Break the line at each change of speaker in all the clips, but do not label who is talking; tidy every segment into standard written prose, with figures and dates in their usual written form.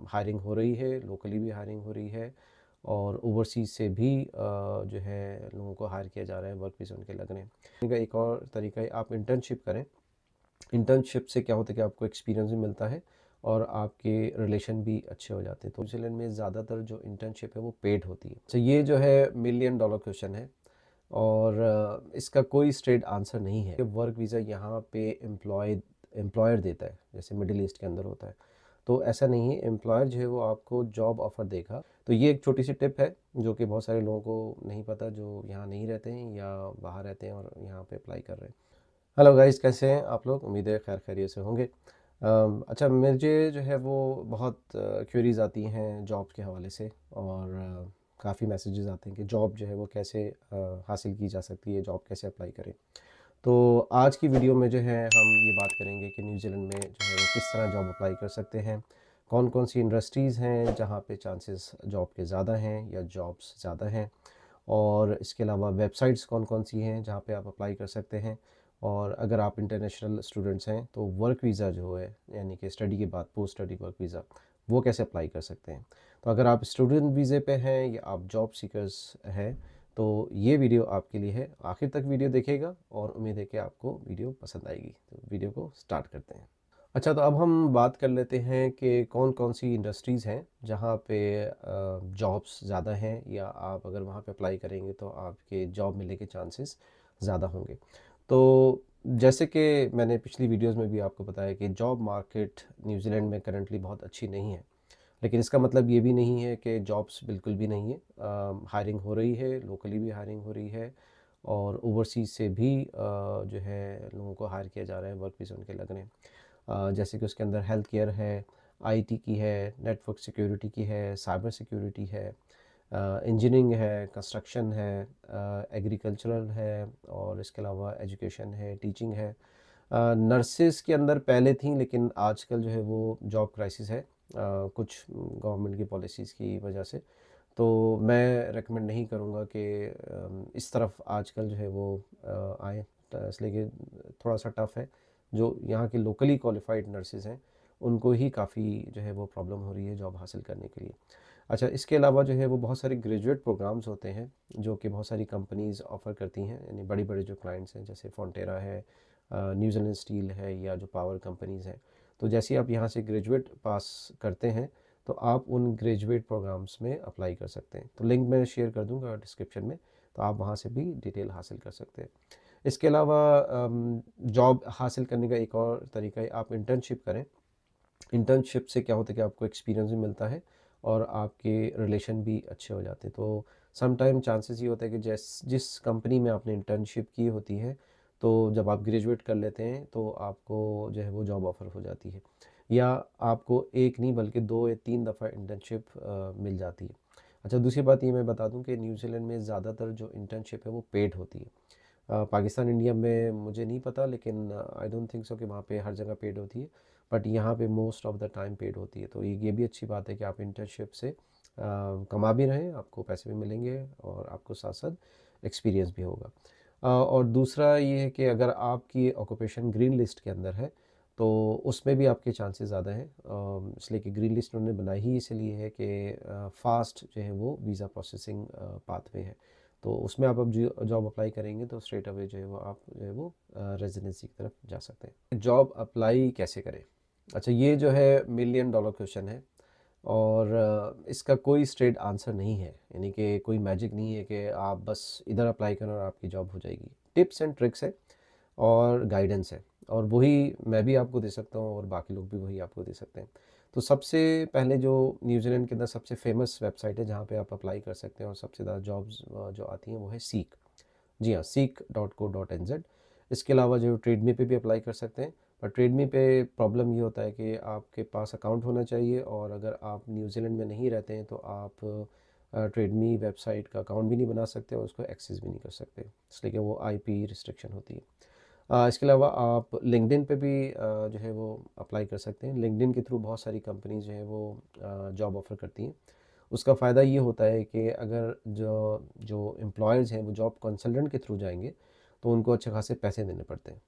Hiring हो रही है, लोकली भी हायरिंग हो रही है और ओवरसीज़ से भी जो है लोगों को हायर किया जा रहा है, वर्क वीज़ा उनके लग रहे हैं। का एक और तरीका है, आप इंटर्नशिप करें। इंटर्नशिप से क्या होता है कि आपको एक्सपीरियंस भी मिलता है और आपके रिलेशन भी अच्छे हो जाते हैं। तो न्यूजीलैंड में ज़्यादातर जो इंटर्नशिप है वो पेड होती है। तो ये जो है मिलियन डॉलर क्वेश्चन है और इसका कोई स्ट्रेट आंसर नहीं है। वर्क वीज़ा यहाँ पे एम्प्लॉयर देता है, जैसे मिडिल ईस्ट के अंदर होता है। तो ऐसा नहीं है, एम्प्लॉयर जो है वो आपको जॉब ऑफ़र देगा। तो ये एक छोटी सी टिप है जो कि बहुत सारे लोगों को नहीं पता, जो यहाँ नहीं रहते हैं या बाहर रहते हैं और यहाँ पे अप्लाई कर रहे हैं। हेलो गाइस, कैसे हैं आप लोग? उम्मीद है खैर खैरियत से होंगे। अच्छा, मुझे जो है वो बहुत क्वेरीज आती हैं जॉब के हवाले से और काफ़ी मैसेजेस आते हैं कि जॉब जो है वो कैसे हासिल की जा सकती है, जॉब कैसे अप्लाई करें। तो आज की वीडियो में जो है हम ये बात करेंगे कि न्यूजीलैंड में जो है वो किस तरह जॉब अप्लाई कर सकते हैं, कौन कौन सी इंडस्ट्रीज़ हैं जहाँ पे चांसेस जॉब के ज़्यादा हैं या जॉब्स ज़्यादा हैं, और इसके अलावा वेबसाइट्स कौन कौन सी हैं जहाँ पे आप अप्लाई कर सकते हैं। और अगर आप इंटरनेशनल स्टूडेंट्स हैं तो वर्क वीज़ा जो है, यानी कि स्टडी के बाद पोस्ट स्टडी वर्क वीज़ा, वो कैसे अप्लाई कर सकते हैं। तो अगर आप स्टूडेंट वीज़े पे हैं या आप जॉब सीकर्स हैं तो ये वीडियो आपके लिए है। आखिर तक वीडियो देखिएगा और उम्मीद है कि आपको वीडियो पसंद आएगी। तो वीडियो को स्टार्ट करते हैं। अच्छा, तो अब हम बात कर लेते हैं कि कौन कौन सी इंडस्ट्रीज़ हैं जहाँ पे जॉब्स ज़्यादा हैं, या आप अगर वहाँ पे अप्लाई करेंगे तो आपके जॉब मिलने के चांसेस ज़्यादा होंगे। तो जैसे कि मैंने पिछली वीडियोस में भी आपको बताया कि जॉब मार्केट न्यूजीलैंड में करंटली बहुत अच्छी नहीं है, लेकिन इसका मतलब ये भी नहीं है कि जॉब्स बिल्कुल भी नहीं है। हायरिंग हो रही है, लोकली भी हायरिंग हो रही है और ओवरसीज़ से भी जो है लोगों को हायर किया जा रहा है, वर्क वीज़ा उनके लग रहे हैं। जैसे कि उसके अंदर हेल्थ केयर है, आईटी की है, नेटवर्क सिक्योरिटी की है, साइबर सिक्योरिटी है, इंजीनियरिंग है, कंस्ट्रक्शन है, एग्रीकल्चरल है और इसके अलावा एजुकेशन है, टीचिंग है। नर्सेस के अंदर पहले थी, लेकिन आजकल जो है वो जॉब क्राइसिस है कुछ गवर्नमेंट की पॉलिसीज़ की वजह से। तो मैं रेकमेंड नहीं करूँगा कि इस तरफ आजकल जो है वो आए, इसलिए कि थोड़ा सा टफ़ है। जो यहाँ के लोकली क्वालिफाइड नर्सेज़ हैं उनको ही काफ़ी जो है वो प्रॉब्लम हो रही है जॉब हासिल करने के लिए। अच्छा, इसके अलावा जो है वो बहुत सारे ग्रेजुएट प्रोग्राम्स होते हैं जो कि बहुत सारी कंपनीज़ ऑफ़र करती हैं, यानी बड़ी-बड़ी जो क्लाइंट्स हैं जैसे फोंटेरा है, न्यूजीलैंड स्टील है या जो पावर कंपनीज़ हैं। तो जैसे ही आप यहाँ से ग्रेजुएट पास करते हैं तो आप उन ग्रेजुएट प्रोग्राम्स में अप्लाई कर सकते हैं। तो लिंक मैं शेयर कर दूँगा डिस्क्रिप्शन में, तो आप वहाँ से भी डिटेल हासिल कर सकते हैं। इसके अलावा जॉब हासिल करने का एक और तरीका है, आप इंटर्नशिप करें। इंटर्नशिप से क्या होता है कि आपको एक्सपीरियंस भी मिलता है और आपके रिलेशन भी अच्छे हो जाते हैं। तो सम टाइम चांसेस ये होता है कि जिस कंपनी में आपने इंटर्नशिप की होती है, तो जब आप ग्रेजुएट कर लेते हैं तो आपको जो है वो जॉब ऑफ़र हो जाती है, या आपको एक नहीं बल्कि 2 या 3 दफ़ा इंटर्नशिप मिल जाती है। अच्छा, दूसरी बात ये मैं बता दूं कि न्यूजीलैंड में ज़्यादातर जो इंटर्नशिप है वो पेड होती है। पाकिस्तान, इंडिया में मुझे नहीं पता, लेकिन आई डोंट थिंक सो कि वहाँ पे हर जगह पेड होती है, बट यहाँ पे most of the time paid होती है। तो ये भी अच्छी बात है कि आप इंटर्नशिप से कमा भी रहे हैं, आपको पैसे भी मिलेंगे और आपको साथ साथ एक्सपीरियंस भी होगा। और दूसरा ये है कि अगर आपकी ऑक्यूपेशन ग्रीन लिस्ट के अंदर है तो उसमें भी आपके चांसेस ज़्यादा हैं, इसलिए कि ग्रीन लिस्ट उन्होंने बनाई ही इसलिए है कि फ़ास्ट जो है वो वीज़ा प्रोसेसिंग पाथवे है। तो उसमें आप अब जो जॉब अप्लाई करेंगे तो स्ट्रेट अवे जो है वो आप जो है वो रेजिडेंसी की तरफ जा सकते हैं। जॉब अप्लाई कैसे करें? अच्छा, ये जो है मिलियन डॉलर क्वेश्चन है और इसका कोई स्ट्रेट आंसर नहीं है, यानी कि कोई मैजिक नहीं है कि आप बस इधर अप्लाई करें और आपकी जॉब हो जाएगी। टिप्स एंड ट्रिक्स है और गाइडेंस है, और वही मैं भी आपको दे सकता हूँ और बाकी लोग भी वही आपको दे सकते हैं। तो सबसे पहले जो न्यूजीलैंड के अंदर सबसे फेमस वेबसाइट है जहाँ पे आप अप्लाई कर सकते हैं और सबसे ज़्यादा जॉब्स जो आती हैं वो है सीक। जी हाँ, seek.co.nz। इसके अलावा जो ट्रेडमी पे भी अप्लाई कर सकते हैं, पर ट्रेडमी पे प्रॉब्लम ये होता है कि आपके पास अकाउंट होना चाहिए, और अगर आप न्यूजीलैंड में नहीं रहते हैं तो आप ट्रेडमी वेबसाइट का अकाउंट भी नहीं बना सकते और उसको एक्सेस भी नहीं कर सकते, इसलिए कि वो आईपी रिस्ट्रिक्शन होती है। इसके अलावा आप लिंक्डइन पे भी जो है वो अप्लाई कर सकते हैं। लिंक्डइन के थ्रू बहुत सारी कंपनीज जो है वो जॉब ऑफ़र करती हैं। उसका फ़ायदा ये होता है कि अगर जो जो एम्प्लॉयर्स हैं वो जॉब कंसल्टेंट के थ्रू जाएंगे तो उनको अच्छे खासे पैसे देने पड़ते हैं,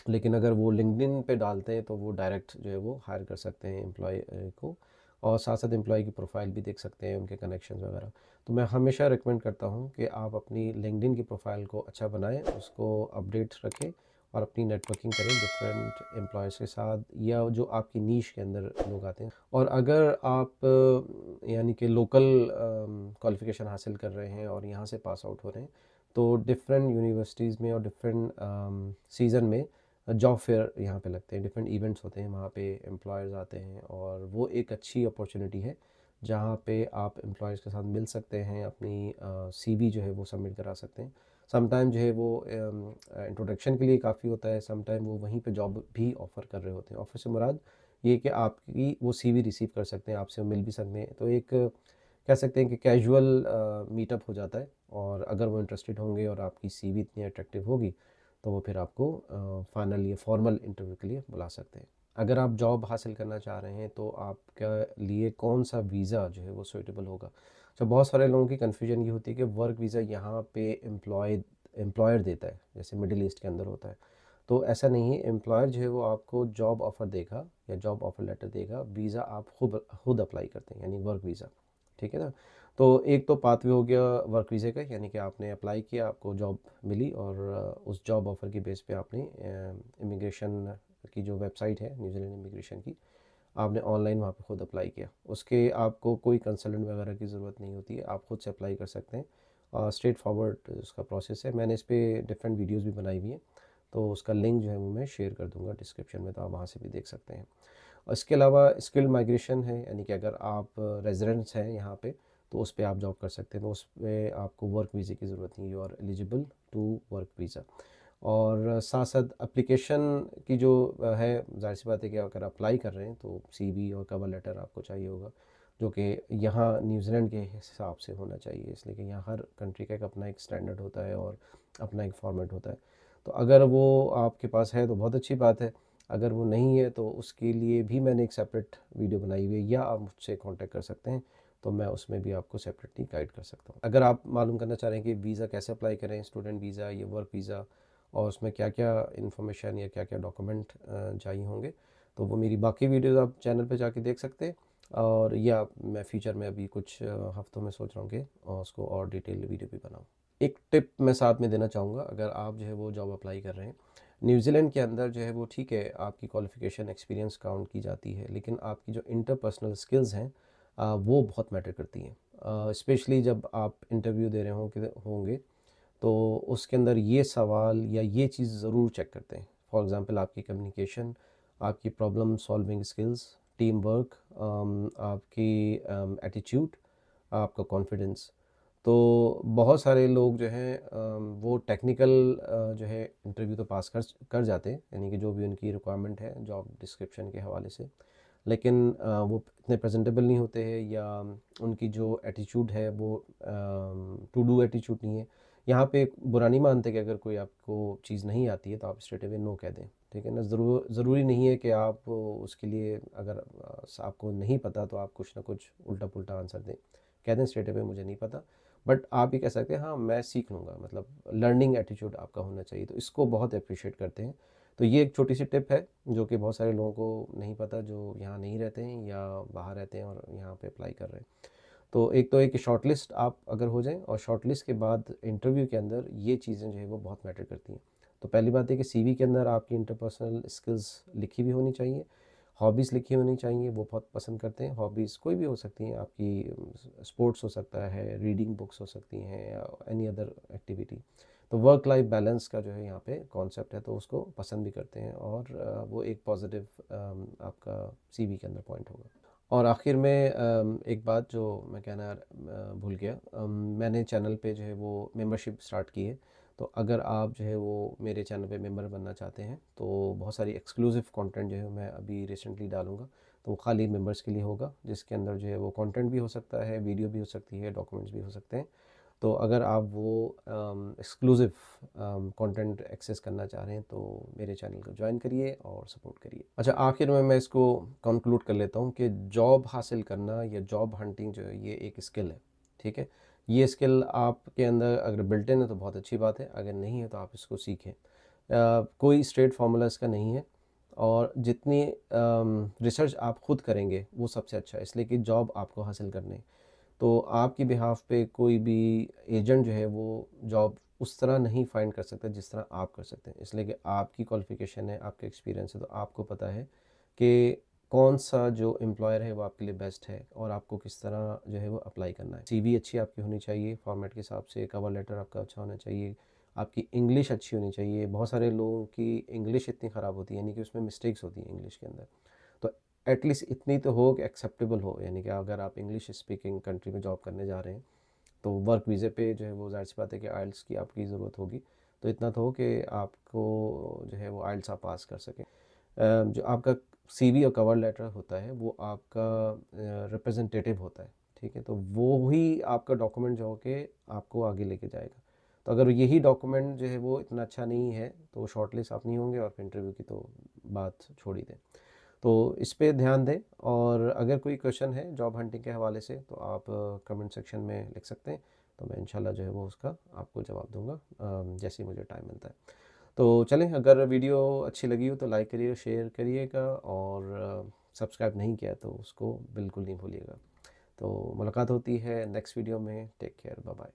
लेकिन अगर वो लिंक्डइन पे डालते हैं तो वो डायरेक्ट जो है वो हायर कर सकते हैं एम्प्लॉय को, और साथ साथ एम्प्लॉय की प्रोफाइल भी देख सकते हैं, उनके कनेक्शंस वगैरह। तो मैं हमेशा रिकमेंड करता हूँ कि आप अपनी लिंक्डइन की प्रोफाइल को अच्छा बनाएं, उसको अपडेट्स रखें और अपनी नेटवर्किंग करें डिफरेंट एम्प्लॉयज़ के साथ या जो आपकी नीश के अंदर लोग आते हैं। और अगर आप यानी कि लोकल क्वालिफ़िकेशन हासिल कर रहे हैं और यहाँ से पास आउट हो रहे हैं, तो डिफरेंट यूनिवर्सिटीज़ में और डिफरेंट सीज़न में जॉब फेयर यहाँ पे लगते हैं, डिफरेंट इवेंट्स होते हैं, वहाँ पे एम्प्लॉयर्स आते हैं और वो एक अच्छी अपॉर्चुनिटी है जहाँ पे आप एम्प्लॉयर्स के साथ मिल सकते हैं, अपनी सीवी जो है वो सबमिट करा सकते हैं। समटाइम जो है वो इंट्रोडक्शन के लिए काफ़ी होता है, समटाइम वो वहीं पे जॉब भी ऑफ़र कर रहे होते हैं। ऑफ़र से मुराद ये कि आपकी वो सीवी रिसीव कर सकते हैं, आपसे मिल भी सकते हैं। तो एक कह सकते हैं कि कैजुअल मीटअप हो जाता है और अगर वो इंटरेस्टेड होंगे और आपकी सीवी इतनी अट्रैक्टिव होगी तो वो फिर आपको फाइनल या फॉर्मल इंटरव्यू के लिए बुला सकते हैं। अगर आप जॉब हासिल करना चाह रहे हैं तो आपके लिए कौन सा वीज़ा जो है वो सूटेबल होगा। तो बहुत सारे लोगों की कन्फ्यूजन ये होती है कि वर्क वीज़ा यहाँ पे एम्प्लॉयर देता है, जैसे मिडिल ईस्ट के अंदर होता है। तो ऐसा नहीं है, एम्प्लॉयर जो है वो आपको जॉब ऑफ़र देगा या जॉब ऑफ़र लेटर देगा, वीज़ा आप खुद अप्लाई करते हैं, यानी वर्क वीज़ा, ठीक है ना। तो एक तो पाथवे हो गया वर्क वीज़े का, यानी कि आपने अप्लाई किया, आपको जॉब मिली और उस जॉब ऑफ़र की बेस पे आपने इमिग्रेशन की जो वेबसाइट है न्यूजीलैंड इमिग्रेशन की, आपने ऑनलाइन वहाँ पे खुद अप्लाई किया। उसके आपको कोई कंसल्टेंट वगैरह की ज़रूरत नहीं होती है, आप खुद से अप्लाई कर सकते हैं और स्ट्रेट फॉरवर्ड उसका प्रोसेस है। मैंने इस पर डिफरेंट वीडियोज़ भी बनाई हुई हैं, तो उसका लिंक जो है वो मैं शेयर कर दूंगा डिस्क्रिप्शन में, तो आप वहाँ से भी देख सकते हैं। और इसके अलावा स्किल्ड माइग्रेशन है, यानी कि अगर आप रेजिडेंट्स हैं यहाँ पे तो उस पर आप जॉब कर सकते हैं, तो उस पर आपको वर्क वीज़े की ज़रूरत नहीं, you are eligible to work visa. और साथ साथ एप्लीकेशन की जो है, जाहिर सी बात है कि अगर अप्लाई कर रहे हैं तो सीवी और कवर लेटर आपको चाहिए होगा, जो कि यहाँ न्यूजीलैंड के हिसाब से होना चाहिए, इसलिए कि यहाँ हर कंट्री का एक अपना एक स्टैंडर्ड होता है और अपना एक फॉर्मेट होता है। तो अगर वो आपके पास है तो बहुत अच्छी बात है, अगर वो नहीं है तो उसके लिए भी मैंने एक सेपरेट वीडियो बनाई हुई है, या आप मुझसे कांटेक्ट कर सकते हैं, तो मैं उसमें भी आपको सेपरेटली गाइड कर सकता हूँ। अगर आप मालूम करना चाह रहे हैं कि वीज़ा कैसे अप्लाई करें, स्टूडेंट वीज़ा या वर्क वीज़ा, और उसमें क्या क्या इन्फॉर्मेशन या क्या क्या डॉक्यूमेंट चाहिए होंगे, तो वो मेरी बाकी वीडियोज़ आप चैनल पे जाके देख सकते हैं। और या मैं फ्यूचर में अभी कुछ हफ्तों में सोच रहा हूँ कि उसको और डिटेल वीडियो भी बनाऊँ। एक टिप मैं साथ में देना चाहूँगा, अगर आप जो है वो जॉब अप्लाई कर रहे हैं न्यूजीलैंड के अंदर, जो है वो ठीक है आपकी क्वालिफ़िकेशन एक्सपीरियंस काउंट की जाती है, लेकिन आपकी जो इंटरपर्सनल स्किल्स हैं वो बहुत मैटर करती हैं। स्पेशली जब आप इंटरव्यू दे रहे होंगे तो उसके अंदर ये सवाल या ये चीज़ ज़रूर चेक करते हैं। फॉर एग्ज़ाम्पल आपकी कम्युनिकेशन, आपकी problem solving skills, team work, आपकी एटीट्यूड, आपका कॉन्फिडेंस। तो बहुत सारे लोग जो हैं वो टेक्निकल जो है इंटरव्यू तो पास कर कर जाते हैं, यानी कि जो भी उनकी रिक्वायरमेंट है जॉब डिस्क्रिप्शन के हवाले से, लेकिन वो इतने प्रेजेंटेबल नहीं होते हैं, या उनकी जो एटीट्यूड है वो टू डू एटीट्यूड नहीं है। यहाँ पे बुरा नहीं मानते कि अगर कोई आपको चीज़ नहीं आती है तो आप स्ट्रेट अवे नो कह दें, ठीक है ना। ज़रूरी नहीं है कि आप उसके लिए, अगर आपको नहीं पता तो आप कुछ ना कुछ उल्टा पुल्टा आंसर दें, कह दें स्ट्रेट अवे मुझे नहीं पता। बट आप ये कह सकते हैं हाँ मैं सीख लूँगा, मतलब लर्निंग एटीट्यूड आपका होना चाहिए, तो इसको बहुत अप्रिशिएट करते हैं। तो ये एक छोटी सी टिप है जो कि बहुत सारे लोगों को नहीं पता, जो यहाँ नहीं रहते हैं या बाहर रहते हैं और यहाँ पे अप्लाई कर रहे हैं। तो एक तो एक शॉर्ट लिस्ट आप अगर हो जाएं, और शॉर्ट लिस्ट के बाद इंटरव्यू के अंदर ये चीज़ें जो है वो बहुत मैटर करती हैं। तो पहली बात है कि सीवी के अंदर आपकी इंटरपर्सनल स्किल्स लिखी हुई होनी चाहिए, हॉबीज़ लिखी होनी चाहिए, वो बहुत पसंद करते हैं। हॉबीज़ कोई भी हो सकती हैं आपकी, स्पोर्ट्स हो सकता है, रीडिंग बुक्स हो सकती हैं, या एनी अदर एक्टिविटी। तो वर्क लाइफ बैलेंस का जो है यहाँ पे कॉन्सेप्ट है, तो उसको पसंद भी करते हैं, और वो एक पॉजिटिव आपका सीवी के अंदर पॉइंट होगा। और आखिर में एक बात जो मैं कहना भूल गया, मैंने चैनल पे जो है वो मेंबरशिप स्टार्ट की है। तो अगर आप जो है वो मेरे चैनल पे मेंबर बनना चाहते हैं तो बहुत सारी एक्सक्लूसिव कंटेंट जो है मैं अभी रिसेंटली डालूँगा, तो वो खाली मेंबर्स के लिए होगा, जिसके अंदर जो है वो कंटेंट भी हो सकता है, वीडियो भी हो सकती है, डॉक्यूमेंट्स भी हो सकते हैं। तो अगर आप वो एक्सक्लूसिव कंटेंट एक्सेस करना चाह रहे हैं तो मेरे चैनल को ज्वाइन करिए और सपोर्ट करिए। अच्छा, आखिर में मैं इसको कंक्लूड कर लेता हूँ कि जॉब हासिल करना या जॉब हंटिंग जो है ये एक स्किल है, ठीक है। ये स्किल आपके अंदर अगर बिल्ट इन है तो बहुत अच्छी बात है, अगर नहीं है तो आप इसको सीखें। कोई स्ट्रेट फार्मूला इसका नहीं है, और जितनी रिसर्च आप खुद करेंगे वो सबसे अच्छा है, इसलिए कि जॉब आपको हासिल करनी है। तो आपकी बिहाफ़ पे कोई भी एजेंट जो है वो जॉब उस तरह नहीं फाइंड कर सकता जिस तरह आप कर सकते हैं, इसलिए कि आपकी क्वालिफ़िकेशन है, आपका एक्सपीरियंस है, तो आपको पता है कि कौन-सा जो एम्प्लॉयर है वो आपके लिए बेस्ट है और आपको किस तरह जो है वो अप्लाई करना है। सीवी अच्छी आपकी होनी चाहिए फॉर्मेट के हिसाब से, कवर लेटर आपका अच्छा होना चाहिए, आपकी इंग्लिश अच्छी होनी चाहिए। बहुत सारे लोगों की इंग्लिश इतनी ख़राब होती है, यानी कि उसमें मिस्टेक्स होती हैं इंग्लिश के अंदर। तो एटलीस्ट इतनी तो हो कि एक्सेप्टेबल हो, यानी कि अगर आप इंग्लिश स्पीकिंग कंट्री में जॉब करने जा रहे हैं तो वर्क वीज़े पे जो है वो ज़ाहिर सी बात है कि आइल्स की आपकी ज़रूरत होगी। तो इतना तो हो कि आपको जो है वो आइल्स आप पास कर सकें। जो आपका सीवी और कवर लेटर होता है वो आपका रिप्रेजेंटेटिव होता है, ठीक है? तो वो ही आपका डॉक्यूमेंट जो हो के आपको आगे लेके जाएगा। तो अगर यही डॉक्यूमेंट जो है वो इतना अच्छा नहीं है तो शॉर्टलिस्ट आप नहीं होंगे और फिर इंटरव्यू की तो बात छोड़ ही दें। तो इस पे ध्यान दें, और अगर कोई क्वेश्चन है जॉब हंटिंग के हवाले से तो आप कमेंट सेक्शन में लिख सकते हैं, तो मैं इंशाल्लाह जो है वो उसका आपको जवाब दूंगा जैसे ही मुझे टाइम मिलता है। तो चलें, अगर वीडियो अच्छी लगी हो तो लाइक करिए, शेयर करिएगा, और सब्सक्राइब नहीं किया तो उसको बिल्कुल नहीं भूलिएगा। तो मुलाकात होती है नेक्स्ट वीडियो में। Take care, bye bye.